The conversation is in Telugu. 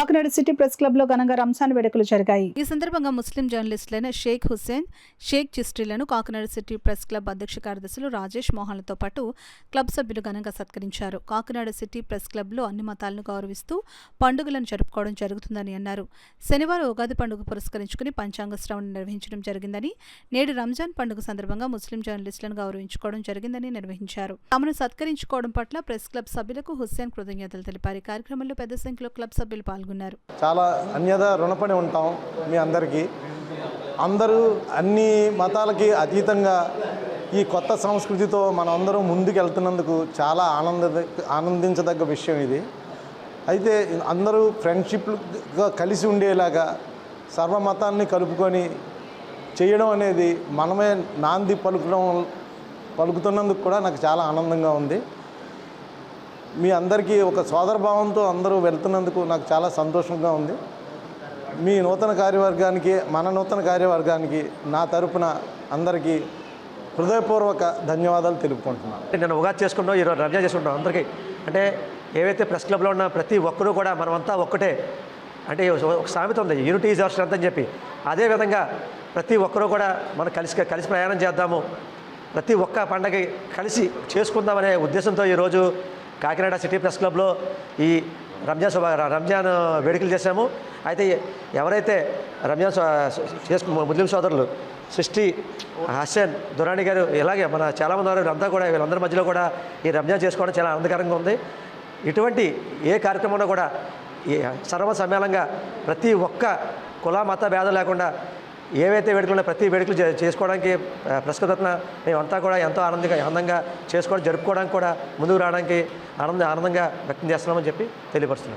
కాకినాడ సిటీ ప్రెస్ క్లబ్ లో ఘనంగా రంజాన్ వేడుకలు జరిగాయి. ఈ సందర్భంగా ముస్లిం జర్నలిస్టులైన షేక్ హుస్సేన్, షేక్ చిస్టిలను కాకినాడ సిటీ ప్రెస్ క్లబ్ అధ్యక్ష కార్యదర్శులు రాజేష్ మోహన్లతో పాటు క్లబ్ సభ్యులు ఘనంగా సత్కరించారు. కాకినాడ సిటీ ప్రెస్ క్లబ్ లో అన్ని మతాలను గౌరవిస్తూ పండుగలను జరుపుకోవడం జరుగుతుందని అన్నారు. శనివారం ఉగాది పండుగ పురస్కరించుకుని పంచాంగ శ్రవణం నిర్వహించడం జరిగిందని, నేడు రంజాన్ పండుగ సందర్భంగా ముస్లిం జర్నలిస్టులను గౌరవించుకోవడం జరిగిందని నిర్వహించారు. తమను సత్కరించుకోవడం పట్ల ప్రెస్ క్లబ్ సభ్యులకు హుస్సేన్ కృతజ్ఞతలు తెలిపారు. ఈ కార్యక్రమంలో పెద్ద సంఖ్యలో క్లబ్ సభ్యులు పాల్గొన్నారు. చాలా అన్యద రుణపడి ఉంటాం మీ అందరికీ. అందరూ అన్ని మతాలకి అతీతంగా ఈ కొత్త సంస్కృతితో మనం అందరం ముందుకు వెళ్తున్నందుకు చాలా ఆనందించదగ్గ విషయం ఇది. అయితే అందరూ ఫ్రెండ్షిప్గా కలిసి ఉండేలాగా సర్వమతాన్ని కలుపుకొని చేయడం అనేది మనమే నాంది పలుకుతున్నందుకు కూడా నాకు చాలా ఆనందంగా ఉంది. మీ అందరికీ ఒక సోదరభావంతో అందరూ వెళ్తున్నందుకు నాకు చాలా సంతోషంగా ఉంది. మీ నూతన కార్యవర్గానికి, మన నూతన కార్యవర్గానికి నా తరపున అందరికీ హృదయపూర్వక ధన్యవాదాలు తెలుపుకుంటున్నాను. నేను ఉగాది చేసుకుంటాం, ఈరోజు రంజాన్ చేసుకుంటాం. అందరికీ అంటే ఏవైతే ప్రెస్ క్లబ్లో ఉన్న ప్రతి ఒక్కరూ కూడా మనమంతా ఒక్కటే. అంటే ఒక సామెత ఉంది, యూనిటీ ఈజ్ అవర్ స్ట్రెంత్ అని చెప్పి. అదేవిధంగా ప్రతి ఒక్కరూ కూడా మనం కలిసి ప్రయాణం చేద్దాము, ప్రతి ఒక్క పండగ కలిసి చేసుకుందామనే ఉద్దేశంతో ఈరోజు కాకినాడ సిటీ ప్రెస్ క్లబ్లో ఈ రంజాన్ వేడుకలు చేశాము. అయితే ఎవరైతే రంజాన్ ముస్లిం సోదరులు సృష్టి, హసన్, దురాని గారు, ఇలాగే మన చాలామంది వారు అంతా కూడా వీళ్ళందరి మధ్యలో కూడా ఈ రంజాన్ చేసుకోవడం చాలా ఆనందకరంగా ఉంది. ఇటువంటి ఏ కార్యక్రమంలో కూడా సర్వసమ్మేళనంగా ప్రతి ఒక్క కుల మత భేదం లేకుండా ఏవైతే వేడుకలు ప్రతి వేడుకలు చేసుకోవడానికి ప్రెస్ క్లబ్ తరపున మేమంతా కూడా ఎంతో ఆనందంగా చేసుకోవడం, జరుపుకోవడానికి కూడా ముందుకు రావడానికి ఆనందంగా వ్యక్తం చేస్తున్నామని చెప్పి తెలియపరుస్తున్నాం.